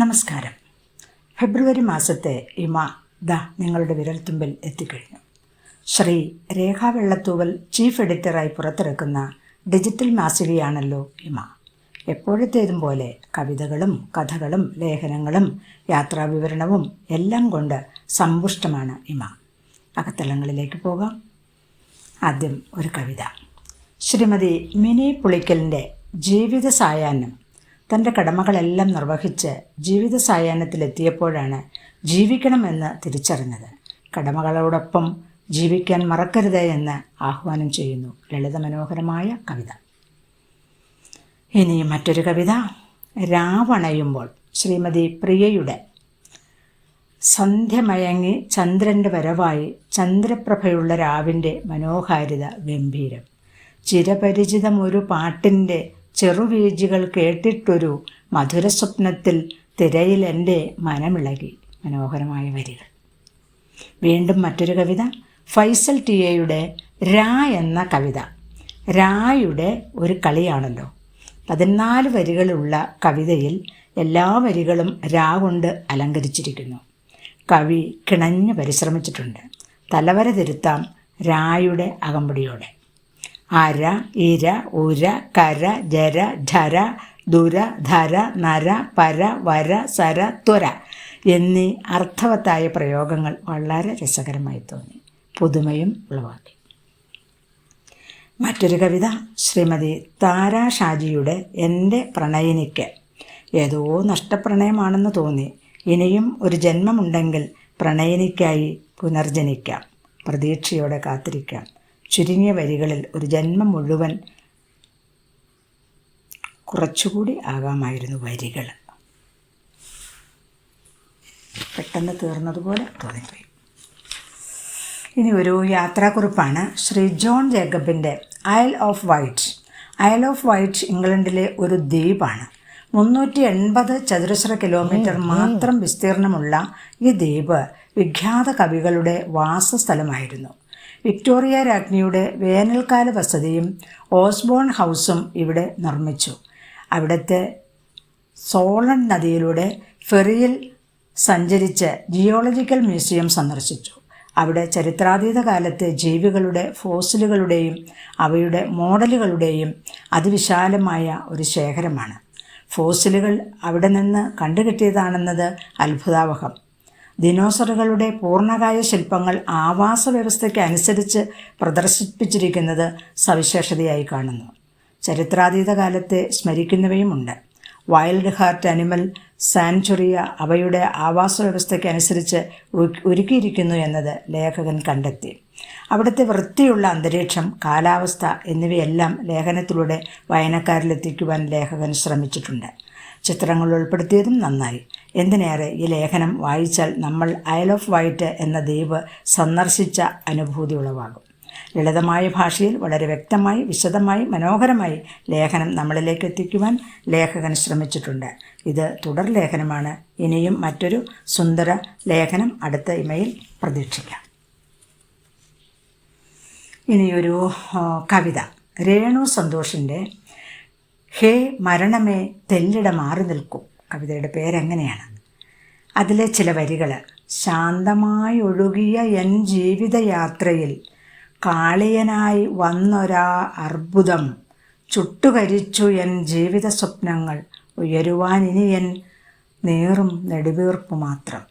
നമസ്കാരം. ഫെബ്രുവരി മാസത്തെ ഇമ നിങ്ങളുടെ വിരൽത്തുമ്പിൽ എത്തിക്കഴിഞ്ഞു. ശ്രീ രേഖാ വെള്ളത്തൂവൽ ചീഫ് എഡിറ്ററായി പുറത്തിറക്കുന്ന ഡിജിറ്റൽ മാസികയാണല്ലോ ഇമ. എപ്പോഴത്തേതും പോലെ കവിതകളും കഥകളും ലേഖനങ്ങളും യാത്രാവിവരണവും എല്ലാം കൊണ്ട് സമ്പുഷ്ടമാണ് ഇമ. അകത്തളങ്ങളിലേക്ക് പോകാം. ആദ്യം ഒരു കവിത. ശ്രീമതി മിനി പുളിക്കലിൻ്റെ ജീവിത സായാഹ്നം. തൻ്റെ കടമകളെല്ലാം നിർവഹിച്ച് ജീവിത സായാഹ്നത്തിലെത്തിയപ്പോഴാണ് ജീവിക്കണമെന്ന് തിരിച്ചറിഞ്ഞത്. കടമകളോടൊപ്പം ജീവിക്കാൻ മറക്കരുത് എന്ന് ആഹ്വാനം ചെയ്യുന്നു ലളിതമനോഹരമായ കവിത. ഇനി മറ്റൊരു കവിത. രാവണയുമ്പോൾ. ശ്രീമതി പ്രിയയുടെ. സന്ധ്യമയങ്ങി ചന്ദ്രൻ്റെ വരവായി ചന്ദ്രപ്രഭയുള്ള രാവിൻ്റെ മനോഹാരിത ഗംഭീരം. ചിരപരിചിതമൊരു പാട്ടിൻ്റെ ചെറുവീഴ്ചകൾ കേട്ടിട്ടൊരു മധുരസ്വപ്നത്തിൽ തിരയിൽ എൻ്റെ മനമിളകി. മനോഹരമായ വരികൾ. വീണ്ടും മറ്റൊരു കവിത. ഫൈസൽ ടിയയുടെ രാ എന്ന കവിത. രായുടെ ഒരു കളിയാണല്ലോ. 14 വരികളുള്ള കവിതയിൽ എല്ലാ വരികളും രാ കൊണ്ട് അലങ്കരിച്ചിരിക്കുന്നു. കവി കിണഞ്ഞ് പരിശ്രമിച്ചിട്ടുണ്ട്. തലവര തിരുത്താം രായുടെ അകമ്പടിയോടെ. അര, ഇര, ഉര, കര, ജര, ഝര, ദുര, ധര, നര, പര, വര, സര, ത്വര എന്നീ അർത്ഥവത്തായ പ്രയോഗങ്ങൾ വളരെ രസകരമായി തോന്നി, പുതുമയും ഉളവാക്കി. മറ്റൊരു കവിത. ശ്രീമതി താര ഷാജിയുടെ എൻ്റെ പ്രണയിനിക്ക്. ഏതോ നഷ്ടപ്രണയമാണെന്ന് തോന്നി. ഇനിയും ഒരു ജന്മമുണ്ടെങ്കിൽ പ്രണയിനിക്കായി പുനർജനിക്കാം. പ്രതീക്ഷയോടെ കാത്തിരിക്കാം. ചുരുങ്ങിയ വരികളിൽ ഒരു ജന്മം മുഴുവൻ കുറച്ചുകൂടി ആകാമായിരുന്നു വരികൾ. പെട്ടെന്ന് തീർന്നതുപോലെ തോന്നിപ്പോയി. ഇനി ഒരു യാത്രാക്കുറിപ്പാണ്. ശ്രീ ജോൺ ജേക്കബിൻ്റെ Isle of Wight. Isle of Wight ഇംഗ്ലണ്ടിലെ ഒരു ദ്വീപാണ്. 380 ചതുരശ്ര കിലോമീറ്റർ മാത്രം വിസ്തീർണമുള്ള ഈ ദ്വീപ് വിഖ്യാത കവികളുടെ വാസസ്ഥലമായിരുന്നു. വിക്ടോറിയ രാജ്ഞിയുടെ വേനൽക്കാല വസതിയും ഓസ്ബോൺ ഹൗസും ഇവിടെ നിർമ്മിച്ചു. അവിടുത്തെ സോളൺ നദിയിലൂടെ ഫെറിയിൽ സഞ്ചരിച്ച് ജിയോളജിക്കൽ മ്യൂസിയം സന്ദർശിച്ചു. അവിടെ ചരിത്രാതീത കാലത്തെ ജീവികളുടെ ഫോസിലുകളുടെയും അവയുടെ മോഡലുകളുടെയും അതിവിശാലമായ ഒരു ശേഖരമാണ്. ഫോസിലുകൾ അവിടെ നിന്ന് കണ്ടുകിട്ടിയതാണെന്നത് അത്ഭുതാവഹം. ദിനോസറുകളുടെ പൂർണ്ണകായ ശില്പങ്ങൾ ആവാസ വ്യവസ്ഥയ്ക്ക് അനുസരിച്ച് പ്രദർശിപ്പിച്ചിരിക്കുന്നത് സവിശേഷതയായി കാണുന്നു. ചരിത്രാതീത കാലത്തെ സ്മരിക്കുന്നവയുമുണ്ട്. വൈൽഡ് ഹാർട്ട് അനിമൽ സാങ്ച്വറിയ അവയുടെ ആവാസ വ്യവസ്ഥയ്ക്ക് അനുസരിച്ച് ഒരുക്കിയിരിക്കുന്നു എന്നത് ലേഖകൻ കണ്ടെത്തി. അവിടുത്തെ വൃത്തിയുള്ള അന്തരീക്ഷം, കാലാവസ്ഥ എന്നിവയെല്ലാം ലേഖനത്തിലൂടെ വായനക്കാരിലെത്തിക്കുവാൻ ലേഖകൻ ശ്രമിച്ചിട്ടുണ്ട്. ചിത്രങ്ങൾ ഉൾപ്പെടുത്തിയതും നന്നായി. എന്തിനേറെ ഈ ലേഖനം വായിച്ചാൽ നമ്മൾ ഐൽ ഓഫ് വൈറ്റ് എന്ന ദ്വീപ് സന്ദർശിച്ച അനുഭൂതി ഉളവാകും. ലളിതമായ ഭാഷയിൽ വളരെ വ്യക്തമായി, വിശദമായി, മനോഹരമായി ലേഖനം നമ്മളിലേക്ക് എത്തിക്കുവാൻ ലേഖകൻ ശ്രമിച്ചിട്ടുണ്ട്. ഇത് തുടർ ലേഖനമാണ്. ഇനിയും മറ്റൊരു സുന്ദര ലേഖനം അടുത്ത ഇമയിൽ പ്രതീക്ഷിക്കാം. ഇനിയൊരു കവിത. രേണു സന്തോഷിൻ്റെ ഹേ മരണമേ തെല്ലിട മാറി നിൽക്കൂ. കവിതയുടെ പേരെങ്ങനെയാണ്? അതിലെ ചില വരികൾ. ശാന്തമായി ഒഴുകിയ എൻ ജീവിതയാത്രയിൽ കാളിയനായി വന്നൊരാ അർബുദം ചുട്ടുകരിച്ചു എൻ ജീവിത സ്വപ്നങ്ങൾ. ഉയരുവാൻ ഇനി എൻ നീറും നെടുവീർപ്പ് മാത്രം.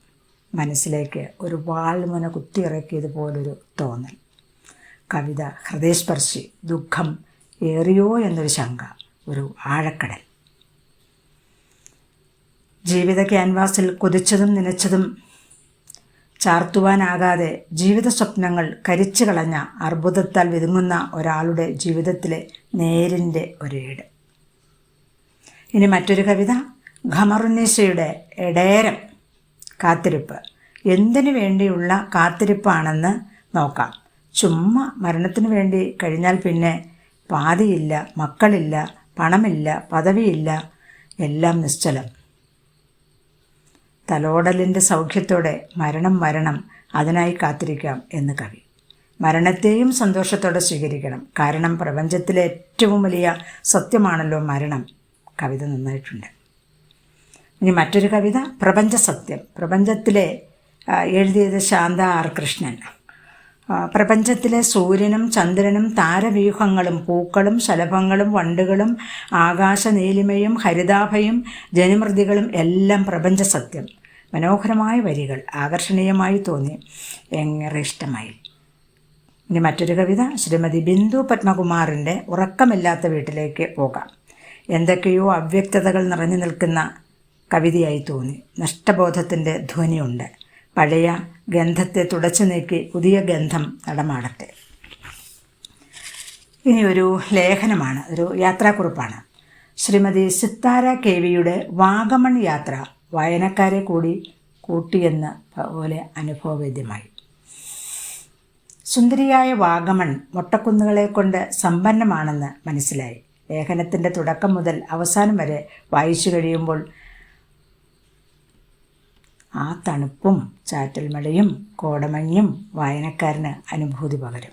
മനസ്സിലേക്ക് ഒരു വാൾമുന കുത്തിയിറക്കിയതുപോലൊരു തോന്നൽ. കവിത ഹൃദയസ്പർശി. ദുഃഖം ഏറിയോ എന്നൊരു ശങ്ക. ഒരു ആഴക്കടൽ. ജീവിത ക്യാൻവാസിൽ കൊതിച്ചതും നനച്ചതും ചാർത്തുവാനാകാതെ ജീവിത സ്വപ്നങ്ങൾ കരിച്ചു കളഞ്ഞ അർബുദത്താൽ വിതുങ്ങുന്ന ഒരാളുടെ ജീവിതത്തിലെ നേരിൻ്റെ ഒരേട്. ഇനി മറ്റൊരു കവിത. ഖമറുന്നീസയുടെ എടേരം. കാത്തിരിപ്പ്. എന്തിനു വേണ്ടിയുള്ള കാത്തിരിപ്പാണെന്ന് നോക്കാം. ചുമ്മാ മരണത്തിനു വേണ്ടി കഴിഞ്ഞാൽ പിന്നെ പാതിയില്ല, മക്കളില്ല, പണമില്ല, പദവിയില്ല, എല്ലാം നിശ്ചലം. തലോടലിൻ്റെ സൗഖ്യത്തോടെ മരണം വരണം, അതിനായി കാത്തിരിക്കാം എന്ന് കവി. മരണത്തെയും സന്തോഷത്തോടെ സ്വീകരിക്കണം. കാരണം പ്രപഞ്ചത്തിലെ ഏറ്റവും വലിയ സത്യമാണല്ലോ മരണം. കവിത നന്നായിട്ടുണ്ട്. ഇനി മറ്റൊരു കവിത പ്രപഞ്ചസത്യം. പ്രപഞ്ചത്തിലെ എഴുതിയത് ശാന്ത ആർ കൃഷ്ണൻ. പ്രപഞ്ചത്തിലെ സൂര്യനും ചന്ദ്രനും താരവ്യൂഹങ്ങളും പൂക്കളും ശലഭങ്ങളും വണ്ടുകളും ആകാശനീലിമയും ഹരിതാഭയും ജനിമൃതികളും എല്ലാം പ്രപഞ്ചസത്യം. മനോഹരമായ വരികൾ, ആകർഷണീയമായി തോന്നി, ഏറെ ഇഷ്ടമായി. ഇനി മറ്റൊരു കവിത ശ്രീമതി ബിന്ദു പത്മകുമാറിൻ്റെ ഉറക്കമില്ലാത്ത വീട്ടിലേക്ക് പോകാം. എന്തൊക്കെയോ അവ്യക്തതകൾ നിറഞ്ഞു നിൽക്കുന്ന കവിതയായി തോന്നി. നഷ്ടബോധത്തിൻ്റെ ധ്വനിയുണ്ട്. പഴയ ഗന്ധത്തെ തുടച്ചു നീക്കി പുതിയ ഗന്ധം നടമാടട്ടെ. ഇനി ഒരു ലേഖനമാണ്, ഒരു യാത്രാക്കുറിപ്പാണ്. ശ്രീമതി സിത്താര KVയുടെ വാഗമൺ യാത്ര വായനക്കാരെ കൂടി കൂട്ടിയെന്ന പോലെ അനുഭവവേദ്യമായി. സുന്ദരിയായ വാഗമൺ മൊട്ടക്കുന്നുകളെ കൊണ്ട് സമ്പന്നമാണെന്ന് മനസ്സിലായി. ലേഖനത്തിൻ്റെ തുടക്കം മുതൽ അവസാനം വരെ വായിച്ചു കഴിയുമ്പോൾ ആ തണുപ്പും ചാറ്റൽ മഴയും കോടമഞ്ഞും വായനക്കാരന് അനുഭൂതി പകരും.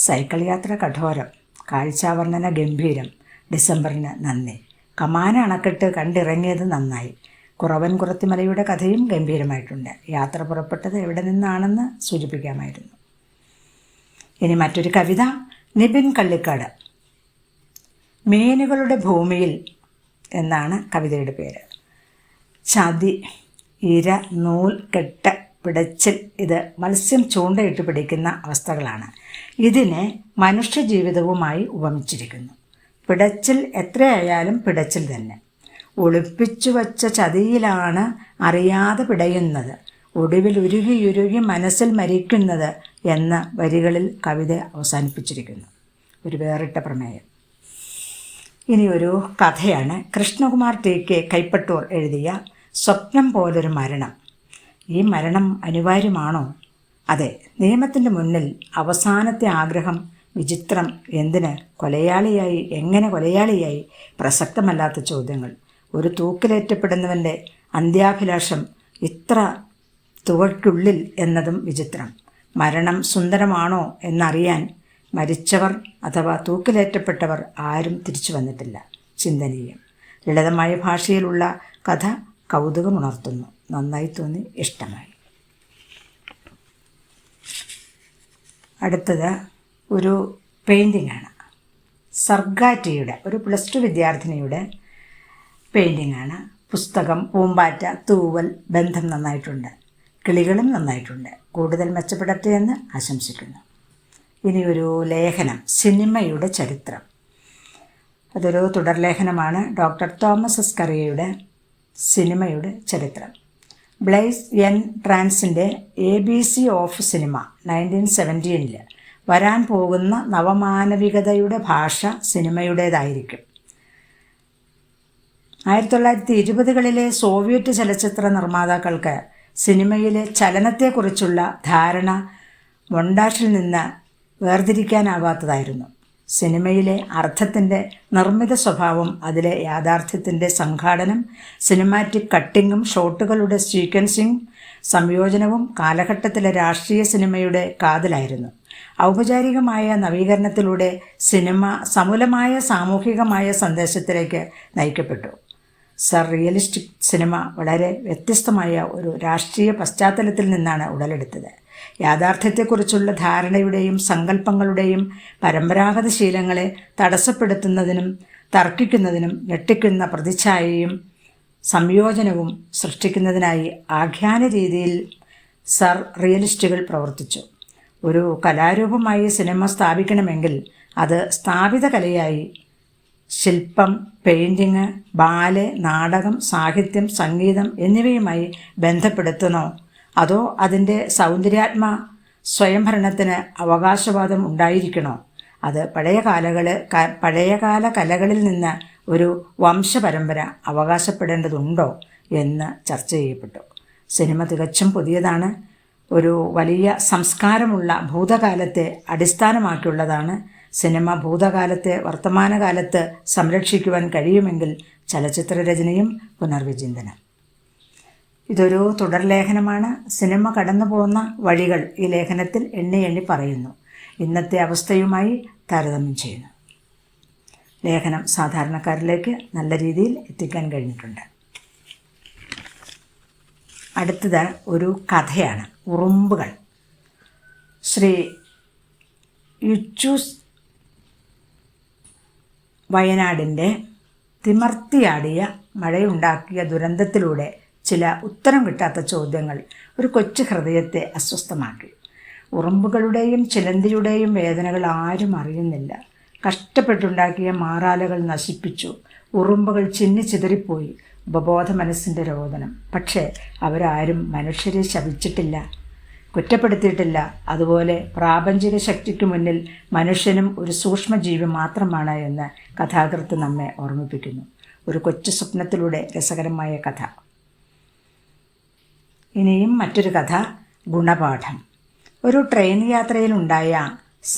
സൈക്കിൾ യാത്ര കഠോരം, കാഴ്ചാവർണ്ണന ഗംഭീരം. ഡിസംബറിന് നന്ദി. കമാന അണക്കെട്ട് കണ്ടിറങ്ങിയത് നന്നായി. കുറവൻ കുറത്തിമലയുടെ കഥയും ഗംഭീരമായിട്ടുണ്ട്. യാത്ര പുറപ്പെട്ടത് എവിടെ നിന്നാണെന്ന് സൂചിപ്പിക്കാമായിരുന്നു. ഇനി മറ്റൊരു കവിത നിബിൻ കള്ളിക്കാട്. മീനുകളുടെ ഭൂമിയിൽ എന്നാണ് കവിതയുടെ പേര്. ചതി, ഇര, നൂൽ, കെട്ട്, പിടച്ചിൽ, ഇത് മത്സ്യം ചൂണ്ടയിട്ട് പിടിക്കുന്ന അവസ്ഥകളാണ്. ഇതിനെ മനുഷ്യജീവിതവുമായി ഉപമിച്ചിരിക്കുന്നു. പിടച്ചിൽ എത്രയായാലും പിടച്ചിൽ തന്നെ. ഒളിപ്പിച്ചു വച്ച ചതിയിലാണ് അറിയാതെ പിടയുന്നത്, ഒടുവിൽ ഉരുകിയുരുകി മനസ്സിൽ മരിക്കുന്നത് എന്ന വരികളിൽ കവിത അവസാനിപ്പിച്ചിരിക്കുന്നു. ഒരു വേറിട്ട പ്രമേയം. ഇനിയൊരു കഥയാണ്. കൃഷ്ണകുമാർ TK കൈപ്പട്ടൂർ എഴുതിയ സ്വപ്നം പോലൊരു മരണം. ഈ മരണം അനിവാര്യമാണോ? അതെ. നിയമത്തിൻ്റെ മുന്നിൽ അവസാനത്തെ ആഗ്രഹം വിചിത്രം. എന്തിന് കൊലയാളിയായി, എങ്ങനെ കൊലയാളിയായി? പ്രസക്തമല്ലാത്ത ചോദ്യങ്ങൾ. ഒരു തൂക്കിലേറ്റപ്പെടുന്നവൻ്റെ അന്ത്യാഭിലാഷം ഇത്ര തുകയ്ക്കുള്ളിൽ എന്നതും വിചിത്രം. മരണം സുന്ദരമാണോ എന്നറിയാൻ മരിച്ചവർ അഥവാ തൂക്കിലേറ്റപ്പെട്ടവർ ആരും തിരിച്ചു വന്നിട്ടില്ല. ചിന്തനീയം. ലളിതമായ ഭാഷയിലുള്ള കഥ കൗതുകമുണർത്തുന്നു. നന്നായി തോന്നി, ഇഷ്ടമായി. അടുത്തത് ഒരു പെയിൻറ്റിങ്ങാണ്. സർഗാറ്റിയുടെ ഒരു +2 വിദ്യാർത്ഥിനിയുടെ പെയിൻറ്റിങ്ങാണ്. പുസ്തകം, പൂമ്പാറ്റ, തൂവൽ, ബന്ധം നന്നായിട്ടുണ്ട്. കിളികളും നന്നായിട്ടുണ്ട്. കൂടുതൽ മെച്ചപ്പെടട്ടെ എന്ന് ആശംസിക്കുന്നു. ഇനിയൊരു ലേഖനം, സിനിമയുടെ ചരിത്രം. അതൊരു തുടർലേഖനമാണ്. Doctor Thomas S. കറിയയുടെ സിനിമയുടെ ചരിത്രം. Blaise N. ട്രാൻസിൻ്റെ ABC ഓഫ് സിനിമ 1917 വരാൻ പോകുന്ന നവമാനവികതയുടെ ഭാഷ സിനിമയുടേതായിരിക്കും. 1920കളിലെ സോവിയറ്റ് ചലച്ചിത്ര നിർമ്മാതാക്കൾക്ക് സിനിമയിലെ ചലനത്തെക്കുറിച്ചുള്ള ധാരണ മൊണ്ടാഷിൽ നിന്ന് വേർതിരിക്കാനാവാത്തതായിരുന്നു. സിനിമയിലെ അർത്ഥത്തിൻ്റെ നിർമ്മിത സ്വഭാവം, അതിലെ യാഥാർത്ഥ്യത്തിൻ്റെ സംഘാടനം, സിനിമാറ്റിക് കട്ടിങ്ങും ഷോട്ടുകളുടെ സീക്വൻസിങ് സംയോജനവും കാലഘട്ടത്തിലെ രാഷ്ട്രീയ സിനിമയുടെ കാതലായിരുന്നു. ഔപചാരികമായ നവീകരണത്തിലൂടെ സിനിമ സമൂലമായ സാമൂഹികമായ സന്ദേശത്തിലേക്ക് നയിക്കപ്പെട്ടു. റിയലിസ്റ്റിക് സിനിമ വളരെ വ്യത്യസ്തമായ ഒരു രാഷ്ട്രീയ പശ്ചാത്തലത്തിൽ നിന്നാണ് ഉടലെടുത്തത്. യാഥാർത്ഥ്യത്തെക്കുറിച്ചുള്ള ധാരണയുടെയും സങ്കല്പങ്ങളുടെയും പരമ്പരാഗത ശീലങ്ങളെ തടസ്സപ്പെടുത്തുന്നതിനും തർക്കിക്കുന്നതിനും ഞെട്ടിക്കുന്ന പ്രതിച്ഛായയും സംയോജനവും സൃഷ്ടിക്കുന്നതിനായി ആഖ്യാന രീതിയിൽ റിയലിസ്റ്റുകൾ പ്രവർത്തിച്ചു. ഒരു കലാരൂപമായി സിനിമ സ്ഥാപിക്കണമെങ്കിൽ അത് സ്ഥാപിത കലയായി ശില്പം, പെയിൻറ്റിങ്, ബാലെ, നാടകം, സാഹിത്യം, സംഗീതം എന്നിവയുമായി ബന്ധപ്പെടുത്തണോ, അതോ അതിൻ്റെ സൗന്ദര്യാത്മ സ്വയംഭരണത്തിന് അവകാശവാദം ഉണ്ടായിരിക്കണോ? അത് പഴയകാല കലകളിൽ നിന്ന് ഒരു വംശപരമ്പര അവകാശപ്പെടേണ്ടതുണ്ടോ എന്ന് ചർച്ച ചെയ്യപ്പെട്ടു. സിനിമ തികച്ചും പുതിയതാണ്. ഒരു വലിയ സംസ്കാരമുള്ള ഭൂതകാലത്തെ അടിസ്ഥാനമാക്കിയുള്ളതാണ്. സിനിമ ഭൂതകാലത്തെ വർത്തമാനകാലത്ത് സംരക്ഷിക്കുവാൻ കഴിയുമെങ്കിൽ ചലച്ചിത്രരചനയും പുനർവിചിന്തനം. ഇതൊരു തുടർലേഖനമാണ്. സിനിമ കടന്നു പോകുന്ന വഴികൾ ഈ ലേഖനത്തിൽ എണ്ണി പറയുന്നു. ഇന്നത്തെ അവസ്ഥയുമായി താരതമ്യം ചെയ്യുന്നു. ലേഖനം സാധാരണക്കാരിലേക്ക് നല്ല രീതിയിൽ എത്തിക്കാൻ കഴിഞ്ഞിട്ടുണ്ട്. അടുത്തത് ഒരു കഥയാണ്, ഉറുമ്പുകൾ. ശ്രീ യുച്ചൂസ് വയനാടിൻ്റെ തിമർത്തിയാടിയ മഴയുണ്ടാക്കിയ ദുരന്തത്തിലൂടെ ചില ഉത്തരം കിട്ടാത്ത ചോദ്യങ്ങൾ ഒരു കൊച്ചു ഹൃദയത്തെ അസ്വസ്ഥമാക്കി. ഉറുമ്പുകളുടെയും ചിലന്തിയുടെയും വേദനകൾ ആരും അറിയുന്നില്ല. കഷ്ടപ്പെട്ടുണ്ടാക്കിയ മാറാലകൾ നശിപ്പിച്ചു, ഉറുമ്പുകൾ ചിന്നിച്ചിതറിപ്പോയി. ഉപബോധ മനസ്സിൻ്റെ രോദനം. പക്ഷേ അവരാരും മനുഷ്യരെ ശപിച്ചിട്ടില്ല, കുറ്റപ്പെടുത്തിയിട്ടില്ല. അതുപോലെ പ്രാപഞ്ചിക ശക്തിക്ക് മുന്നിൽ മനുഷ്യനും ഒരു സൂക്ഷ്മജീവി മാത്രമാണ് എന്ന് കഥാകൃത്ത് നമ്മെ ഓർമ്മിപ്പിക്കുന്നു. ഒരു കൊച്ചു സ്വപ്നത്തിലൂടെ രസകരമായ കഥ. ഇനിയും മറ്റൊരു കഥ, ഗുണപാഠം. ഒരു ട്രെയിൻ യാത്രയിലുണ്ടായ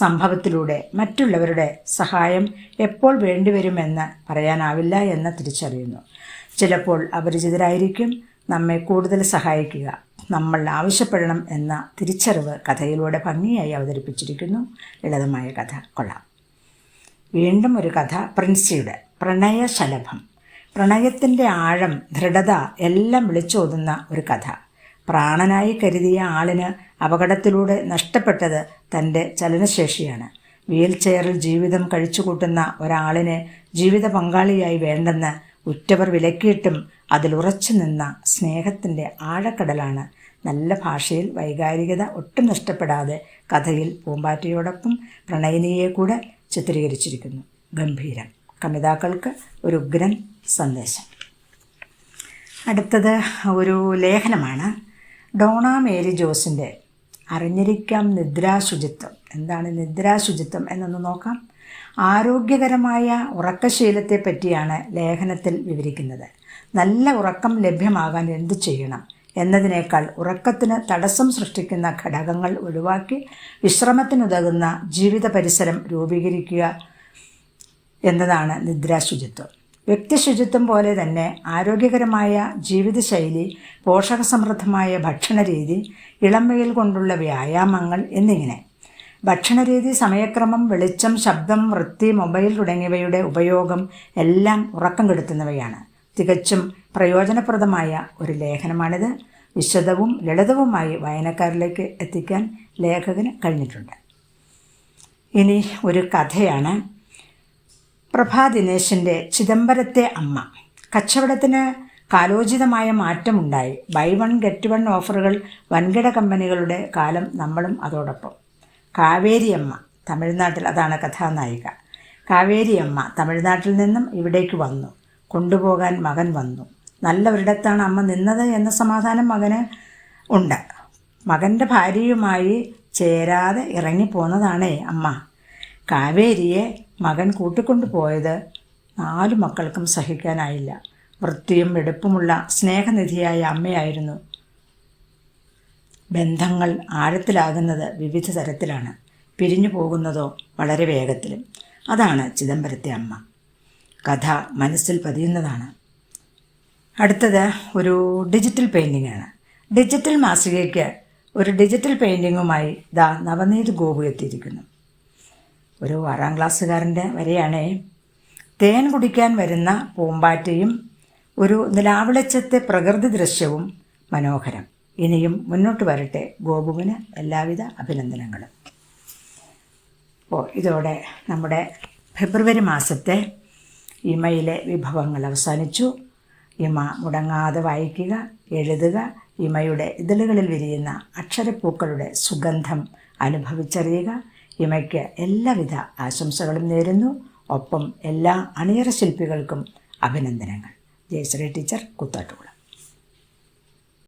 സംഭവത്തിലൂടെ മറ്റുള്ളവരുടെ സഹായം എപ്പോൾ വേണ്ടിവരുമെന്ന് പറയാനാവില്ല എന്ന് തിരിച്ചറിയുന്നു. ചിലപ്പോൾ അപരിചിതരായിരിക്കും നമ്മെ കൂടുതൽ സഹായിക്കുക. നമ്മൾ ആവശ്യപ്പെടണം എന്ന തിരിച്ചറിവ് കഥയിലൂടെ ഭംഗിയായി അവതരിപ്പിച്ചിരിക്കുന്നു. ലളിതമായ കഥ കൊള്ളാം. വീണ്ടും ഒരു കഥ, പ്രിൻസിയുടെ പ്രണയശലഭം. പ്രണയത്തിൻ്റെ ആഴം, ദൃഢത എല്ലാം വിളിച്ചോതുന്ന ഒരു കഥ. പ്രാണനായി കരുതിയ ആളിന് അപകടത്തിലൂടെ നഷ്ടപ്പെട്ടത് തൻ്റെ ചലനശേഷിയാണ്. വീൽ ചെയറിൽ ജീവിതം കഴിച്ചുകൂട്ടുന്ന ഒരാളിനെ ജീവിത പങ്കാളിയായി വേണ്ടെന്ന് ഉറ്റവർ വിലക്കിയിട്ടും അതിലുറച്ചു നിന്ന സ്നേഹത്തിൻ്റെ ആഴക്കടലാണ്. നല്ല ഭാഷയിൽ വൈകാരികത ഒട്ടും നഷ്ടപ്പെടാതെ കഥയിൽ പൂമ്പാറ്റയോടൊപ്പം പ്രണയിനിയെ കൂടെ ചിത്രീകരിച്ചിരിക്കുന്നു. ഗംഭീരം. കമിതാക്കൾക്ക് ഒരു ഉഗ്രൻ സന്ദേശം. അടുത്തത് ഒരു ലേഖനമാണ്, ഡോണ മേരി ജോസിൻ്റെ അറിഞ്ഞിരിക്കാം നിദ്രാശുചിത്വം. എന്താണ് നിദ്രാശുചിത്വം എന്നൊന്ന് നോക്കാം. ആരോഗ്യകരമായ ഉറക്കശീലത്തെ പറ്റിയാണ് ലേഖനത്തിൽ വിവരിക്കുന്നത്. നല്ല ഉറക്കം ലഭ്യമാകാൻ എന്തു ചെയ്യണം എന്നതിനേക്കാൾ ഉറക്കത്തിന് തടസ്സം സൃഷ്ടിക്കുന്ന ഘടകങ്ങൾ ഒഴിവാക്കി വിശ്രമത്തിനുതകുന്ന ജീവിത പരിസരം രൂപീകരിക്കുക എന്നതാണ് നിദ്രാശുചിത്വം. വ്യക്തിശുചിത്വം പോലെ തന്നെ ആരോഗ്യകരമായ ജീവിതശൈലി, പോഷകസമൃദ്ധമായ ഭക്ഷണരീതി, ഇളംവെയിൽ കൊണ്ടുള്ള വ്യായാമങ്ങൾ എന്നിങ്ങനെ. ഭക്ഷണരീതി, സമയക്രമം, വെളിച്ചം, ശബ്ദം, വൃത്തി, മൊബൈൽ തുടങ്ങിയവയുടെ ഉപയോഗം എല്ലാം ഉറക്കം കെടുത്തുന്നവയാണ്. തികച്ചും പ്രയോജനപ്രദമായ ഒരു ലേഖനമാണിത്. വിശദവും ലളിതവുമായി വായനക്കാരിലേക്ക് എത്തിക്കാൻ ലേഖകന് കഴിഞ്ഞിട്ടുണ്ട്. ഇനി ഒരു കഥയാണ്, പ്രഭാ ദിനേശിൻ്റെ ചിദംബരത്തെ അമ്മ. കച്ചവടത്തിന് കാലോചിതമായ മാറ്റമുണ്ടായി. ബൈ വൺ ഗെറ്റ് വൺ ഓഫറുകൾ വൻകിട കമ്പനികളുടെ കാലം, നമ്മളും അതോടൊപ്പം. കാവേരിയമ്മ തമിഴ്നാട്ടിൽ, അതാണ് കഥാനായിക. കാവേരിയമ്മ തമിഴ്നാട്ടിൽ നിന്നും ഇവിടേക്ക് വന്നു. കൊണ്ടുപോകാൻ മകൻ വന്നു. നല്ലൊരിടത്താണ് അമ്മ നിന്നത് എന്ന സമാധാനം മകന് ഉണ്ട്. മകൻ്റെ ഭാര്യയുമായി ചേരാതെ ഇറങ്ങിപ്പോന്നതാണേ അമ്മ. കാവേരിയെ മകൻ കൂട്ടിക്കൊണ്ടു പോയത് 4 മക്കൾക്കും സഹിക്കാനായില്ല. വൃത്തിയും വെടുപ്പുമുള്ള സ്നേഹനിധിയായ അമ്മയായിരുന്നു. ബന്ധങ്ങൾ ആഴത്തിലാകുന്നത് വിവിധ തരത്തിലാണ്, പിരിഞ്ഞു പോകുന്നതോ വളരെ വേഗത്തിലും. അതാണ് ചിദംബരത്തെ അമ്മ. കഥ മനസ്സിൽ പതിയുന്നതാണ്. അടുത്തത് ഒരു ഡിജിറ്റൽ പെയിൻറ്റിങ്ങാണ്. ഡിജിറ്റൽ മാസികയ്ക്ക് ഒരു ഡിജിറ്റൽ പെയിൻറ്റിങ്ങുമായി നവനീത് ഗോപു എത്തിയിരിക്കുന്നു. ഒരു 6ാം ക്ലാസ്സുകാരൻ്റെ വരെയാണേ. തേൻ കുടിക്കാൻ വരുന്ന പൂമ്പാറ്റയും ഒരു നിലാവിളച്ചത്തെ പ്രകൃതി ദൃശ്യവും മനോഹരം. ഇനിയും മുന്നോട്ട് വരട്ടെ. ഗോപുവിന് എല്ലാവിധ അഭിനന്ദനങ്ങളും. അപ്പോൾ ഇതോടെ നമ്മുടെ ഫെബ്രുവരി മാസത്തെ ഇമയിലെ വിഭവങ്ങൾ അവസാനിച്ചു. ഇമ മുടങ്ങാതെ വായിക്കുക, എഴുതുക. ഇമയുടെ ഇതളുകളിൽ വിരിയുന്ന അക്ഷരപ്പൂക്കളുടെ സുഗന്ധം അനുഭവിച്ചറിയുക. ഇമയ്ക്ക് എല്ലാവിധ ആശംസകളും നേരുന്നു. ഒപ്പം എല്ലാ അണിയറ ശില്പികൾക്കും അഭിനന്ദനങ്ങൾ. ജയശ്രീ ടീച്ചർ, കുത്താട്ടുകുളം.